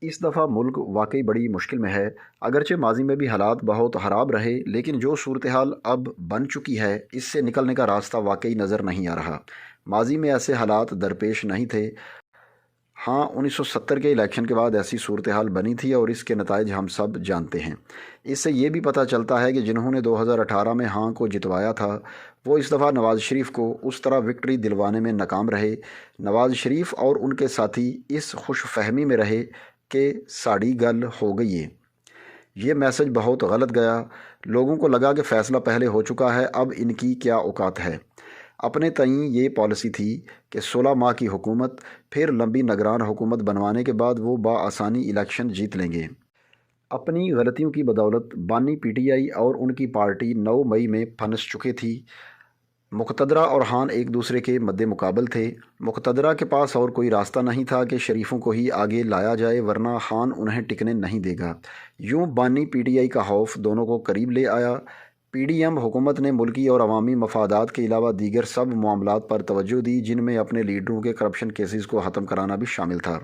اس دفعہ ملک واقعی بڑی مشکل میں ہے۔ اگرچہ ماضی میں بھی حالات بہت خراب رہے، لیکن جو صورتحال اب بن چکی ہے اس سے نکلنے کا راستہ واقعی نظر نہیں آ رہا۔ ماضی میں ایسے حالات درپیش نہیں تھے۔ ہاں، 1970 کے الیکشن کے بعد ایسی صورتحال بنی تھی اور اس کے نتائج ہم سب جانتے ہیں۔ اس سے یہ بھی پتہ چلتا ہے کہ جنہوں نے 2018 میں ہاں کو جتوایا تھا وہ اس دفعہ نواز شریف کو اس طرح وکٹری دلوانے میں ناکام رہے۔ نواز شریف اور ان کے ساتھی اس خوش فہمی میں رہے کہ ساڑی گل ہو گئی ہے۔ یہ میسج بہت غلط گیا۔ لوگوں کو لگا کہ فیصلہ پہلے ہو چکا ہے، اب ان کی کیا اوقات ہے۔ اپنے تئیں یہ پالیسی تھی کہ 16 ماہ کی حکومت، پھر لمبی نگران حکومت بنوانے کے بعد وہ بآسانی الیکشن جیت لیں گے۔ اپنی غلطیوں کی بدولت بانی پی ٹی آئی اور ان کی پارٹی 9 مئی میں پھنس چکے تھی۔ مقتدرہ اور خان ایک دوسرے کے مد مقابل تھے۔ مقتدرہ کے پاس اور کوئی راستہ نہیں تھا کہ شریفوں کو ہی آگے لایا جائے، ورنہ خان انہیں ٹکنے نہیں دے گا۔ یوں بانی پی ٹی آئی کا خوف دونوں کو قریب لے آیا۔ پی ڈی ایم حکومت نے ملکی اور عوامی مفادات کے علاوہ دیگر سب معاملات پر توجہ دی، جن میں اپنے لیڈروں کے کرپشن کیسز کو ختم کرانا بھی شامل تھا۔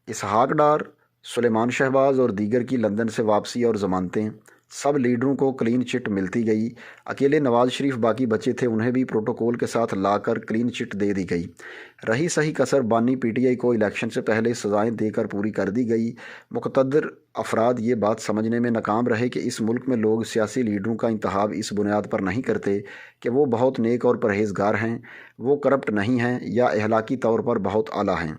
اسحاق ڈار، سلیمان شہباز اور دیگر کی لندن سے واپسی اور ضمانتیں، سب لیڈروں کو کلین چٹ ملتی گئی۔ اکیلے نواز شریف باقی بچے تھے، انہیں بھی پروٹوکول کے ساتھ لا کر کلین چٹ دے دی گئی۔ رہی صحیح کسر بانی پی ٹی آئی کو الیکشن سے پہلے سزائیں دے کر پوری کر دی گئی۔ مقتدر افراد یہ بات سمجھنے میں ناکام رہے کہ اس ملک میں لوگ سیاسی لیڈروں کا انتخاب اس بنیاد پر نہیں کرتے کہ وہ بہت نیک اور پرہیزگار ہیں، وہ کرپٹ نہیں ہیں یا اخلاقی طور پر بہت اعلیٰ ہیں۔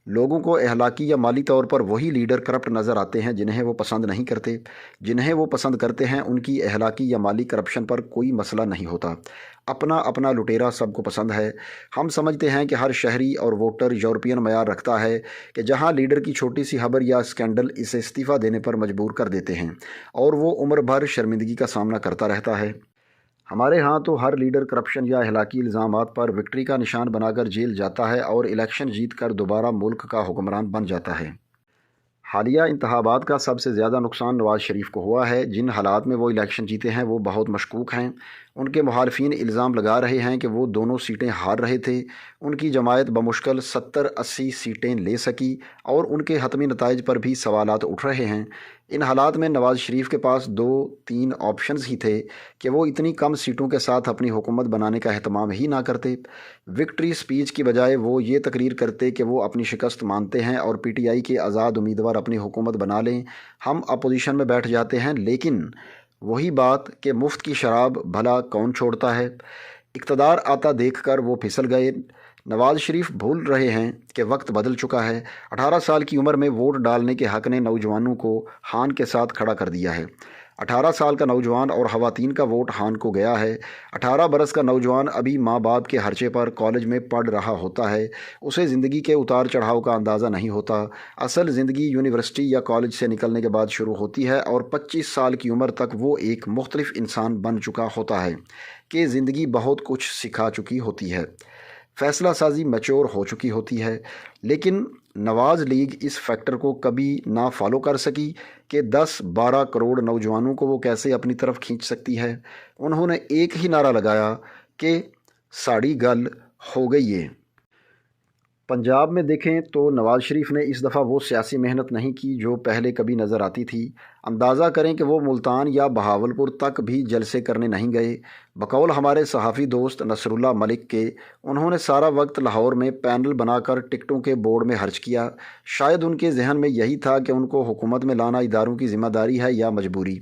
لوگوں کو اخلاقی یا مالی طور پر وہی لیڈر کرپٹ نظر آتے ہیں جنہیں وہ پسند نہیں کرتے۔ جنہیں وہ پسند کرتے ہیں ان کی اخلاقی یا مالی کرپشن پر کوئی مسئلہ نہیں ہوتا۔ اپنا اپنا لٹیرا سب کو پسند ہے۔ ہم سمجھتے ہیں کہ ہر شہری اور ووٹر یورپین معیار رکھتا ہے کہ جہاں لیڈر کی چھوٹی سی خبر یا اسکینڈل اسے استعفیٰ دینے پر مجبور کر دیتے ہیں اور وہ عمر بھر شرمندگی کا سامنا کرتا رہتا ہے۔ ہمارے ہاں تو ہر لیڈر کرپشن یا اخلاقی الزامات پر وکٹری کا نشان بنا کر جیل جاتا ہے اور الیکشن جیت کر دوبارہ ملک کا حکمران بن جاتا ہے۔ حالیہ انتخابات کا سب سے زیادہ نقصان نواز شریف کو ہوا ہے۔ جن حالات میں وہ الیکشن جیتے ہیں وہ بہت مشکوک ہیں۔ ان کے مخالفین الزام لگا رہے ہیں کہ وہ دونوں سیٹیں ہار رہے تھے۔ ان کی جماعت بمشکل 70-80 سیٹیں لے سکی اور ان کے حتمی نتائج پر بھی سوالات اٹھ رہے ہیں۔ ان حالات میں نواز شریف کے پاس 2-3 آپشنز ہی تھے کہ وہ اتنی کم سیٹوں کے ساتھ اپنی حکومت بنانے کا اہتمام ہی نہ کرتے۔ وکٹری سپیچ کی بجائے وہ یہ تقریر کرتے کہ وہ اپنی شکست مانتے ہیں اور پی ٹی آئی کے آزاد امیدوار اپنی حکومت بنا لیں، ہم اپوزیشن میں بیٹھ جاتے ہیں۔ لیکن وہی بات کہ مفت کی شراب بھلا کون چھوڑتا ہے۔ اقتدار آتا دیکھ کر وہ پھسل گئے۔ نواز شریف بھول رہے ہیں کہ وقت بدل چکا ہے۔ 18 سال کی عمر میں ووٹ ڈالنے کے حق نے نوجوانوں کو خان کے ساتھ کھڑا کر دیا ہے۔ 18 سال کا نوجوان اور خواتین کا ووٹ خان کو گیا ہے۔ 18 برس کا نوجوان ابھی ماں باپ کے خرچے پر کالج میں پڑھ رہا ہوتا ہے۔ اسے زندگی کے اتار چڑھاؤ کا اندازہ نہیں ہوتا۔ اصل زندگی یونیورسٹی یا کالج سے نکلنے کے بعد شروع ہوتی ہے اور 25 سال کی عمر تک وہ ایک مختلف انسان بن چکا ہوتا ہے کہ زندگی بہت کچھ سکھا چکی ہوتی ہے، فیصلہ سازی میچور ہو چکی ہوتی ہے۔ لیکن نواز لیگ اس فیکٹر کو کبھی نہ فالو کر سکی کہ 10-12 کروڑ نوجوانوں کو وہ کیسے اپنی طرف کھینچ سکتی ہے۔ انہوں نے ایک ہی نعرہ لگایا کہ ساڑی گل ہو گئی ہے۔ پنجاب میں دیکھیں تو نواز شریف نے اس دفعہ وہ سیاسی محنت نہیں کی جو پہلے کبھی نظر آتی تھی۔ اندازہ کریں کہ وہ ملتان یا بہاولپور تک بھی جلسے کرنے نہیں گئے۔ بقول ہمارے صحافی دوست نصر اللہ ملک کے، انہوں نے سارا وقت لاہور میں پینل بنا کر ٹکٹوں کے بورڈ میں خرچ کیا۔ شاید ان کے ذہن میں یہی تھا کہ ان کو حکومت میں لانا اداروں کی ذمہ داری ہے یا مجبوری،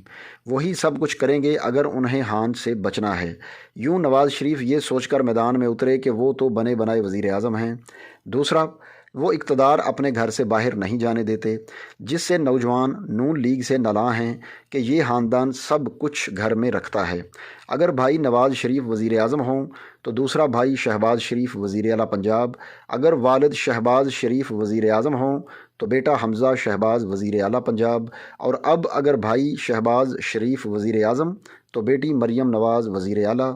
وہی سب کچھ کریں گے اگر انہیں ہان سے بچنا ہے۔ یوں نواز شریف یہ سوچ کر میدان میں اترے کہ وہ تو بنے بنائے وزیر اعظم ہیں۔ دوسرا، وہ اقتدار اپنے گھر سے باہر نہیں جانے دیتے، جس سے نوجوان نون لیگ سے نالاں ہیں کہ یہ خاندان سب کچھ گھر میں رکھتا ہے۔ اگر بھائی نواز شریف وزیر اعظم ہوں تو دوسرا بھائی شہباز شریف وزیر اعلیٰ پنجاب، اگر والد شہباز شریف وزیر اعظم ہوں تو بیٹا حمزہ شہباز وزیر اعلیٰ پنجاب، اور اب اگر بھائی شہباز شریف وزیر اعظم تو بیٹی مریم نواز وزیر اعلیٰ،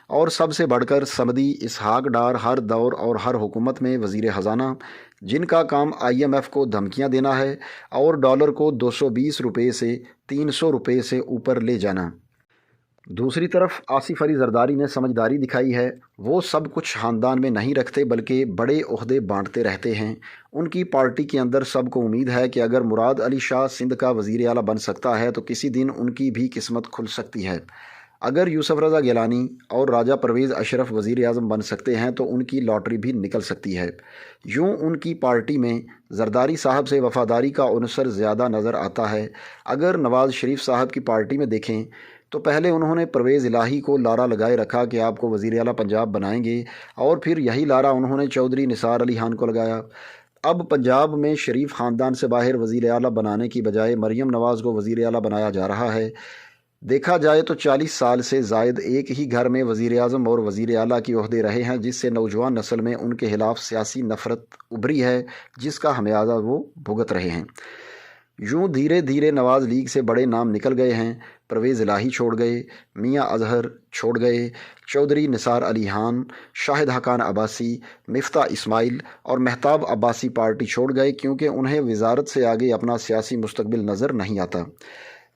اور سب سے بڑھ کر سمدی اسحاق ڈار ہر دور اور ہر حکومت میں وزیر خزانہ، جن کا کام IMF کو دھمکیاں دینا ہے اور ڈالر کو 220 روپے سے 300 روپے سے اوپر لے جانا۔ دوسری طرف آصف علی زرداری نے سمجھداری دکھائی ہے۔ وہ سب کچھ خاندان میں نہیں رکھتے بلکہ بڑے عہدے بانٹتے رہتے ہیں۔ ان کی پارٹی کے اندر سب کو امید ہے کہ اگر مراد علی شاہ سندھ کا وزیر اعلیٰ بن سکتا ہے تو کسی دن ان کی بھی قسمت کھل سکتی ہے۔ اگر یوسف رضا گیلانی اور راجہ پرویز اشرف وزیر اعظم بن سکتے ہیں تو ان کی لاٹری بھی نکل سکتی ہے۔ یوں ان کی پارٹی میں زرداری صاحب سے وفاداری کا عنصر زیادہ نظر آتا ہے۔ اگر نواز شریف صاحب کی پارٹی میں دیکھیں تو پہلے انہوں نے پرویز الہی کو لارا لگائے رکھا کہ آپ کو وزیر اعلیٰ پنجاب بنائیں گے، اور پھر یہی لارا انہوں نے چودھری نثار علی خان کو لگایا۔ اب پنجاب میں شریف خاندان سے باہر وزیر اعلیٰ بنانے کی بجائے مریم نواز کو وزیر اعلیٰ بنایا جا رہا ہے۔ دیکھا جائے تو 40 سال سے زائد ایک ہی گھر میں وزیر اعظم اور وزیر اعلیٰ کی عہدے رہے ہیں، جس سے نوجوان نسل میں ان کے خلاف سیاسی نفرت ابھری ہے، جس کا خمیازہ وہ بھگت رہے ہیں۔ یوں دھیرے دھیرے نواز لیگ سے بڑے نام نکل گئے ہیں۔ پرویز الہی چھوڑ گئے، میاں اظہر چھوڑ گئے، چودھری نثار علی خان، شاہد حقان عباسی، مفتاح اسماعیل اور مہتاب عباسی پارٹی چھوڑ گئے کیونکہ انہیں وزارت سے آگے اپنا سیاسی مستقبل نظر نہیں آتا۔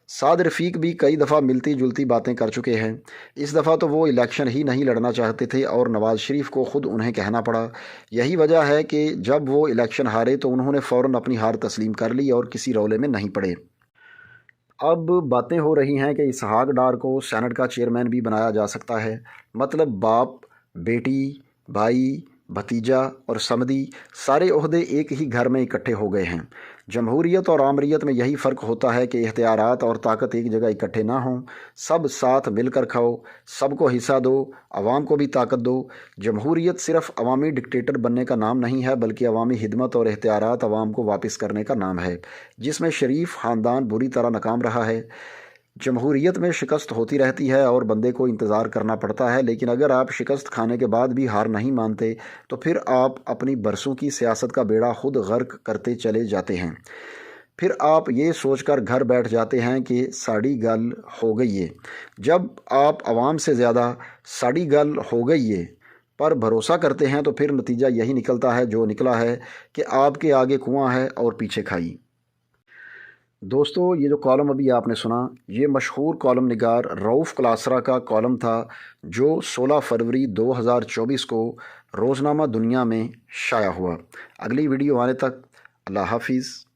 سعد رفیق بھی کئی دفعہ ملتی جلتی باتیں کر چکے ہیں۔ اس دفعہ تو وہ الیکشن ہی نہیں لڑنا چاہتے تھے اور نواز شریف کو خود انہیں کہنا پڑا۔ یہی وجہ ہے کہ جب وہ الیکشن ہارے تو انہوں نے فوراً اپنی ہار تسلیم کر لی اور کسی رولے میں نہیں پڑے۔ اب باتیں ہو رہی ہیں کہ اسحاق ڈار کو سینٹ کا چیئرمین بھی بنایا جا سکتا ہے۔ مطلب باپ، بیٹی، بھائی، بھتیجا اور سمدی سارے عہدے ایک ہی گھر میں اکٹھے ہو گئے ہیں۔ جمہوریت اور آمریت میں یہی فرق ہوتا ہے کہ اختیارات اور طاقت ایک جگہ اکٹھے نہ ہوں۔ سب ساتھ مل کر کھاؤ، سب کو حصہ دو، عوام کو بھی طاقت دو۔ جمہوریت صرف عوامی ڈکٹیٹر بننے کا نام نہیں ہے بلکہ عوامی خدمت اور اختیارات عوام کو واپس کرنے کا نام ہے، جس میں شریف خاندان بری طرح ناکام رہا ہے۔ جمہوریت میں شکست ہوتی رہتی ہے اور بندے کو انتظار کرنا پڑتا ہے، لیکن اگر آپ شکست کھانے کے بعد بھی ہار نہیں مانتے تو پھر آپ اپنی برسوں کی سیاست کا بیڑا خود غرق کرتے چلے جاتے ہیں۔ پھر آپ یہ سوچ کر گھر بیٹھ جاتے ہیں کہ ساڑی گل ہو گئی ہے۔ جب آپ عوام سے زیادہ ساڑی گل ہو گئی ہے پر بھروسہ کرتے ہیں تو پھر نتیجہ یہی نکلتا ہے جو نکلا ہے کہ آپ کے آگے کنواں ہے اور پیچھے کھائی۔ دوستو، یہ جو کالم ابھی آپ نے سنا یہ مشہور کالم نگار رؤف کلاسرا کا کالم تھا جو 16 فروری 2024 کو روزنامہ دنیا میں شائع ہوا۔ اگلی ویڈیو آنے تک اللہ حافظ۔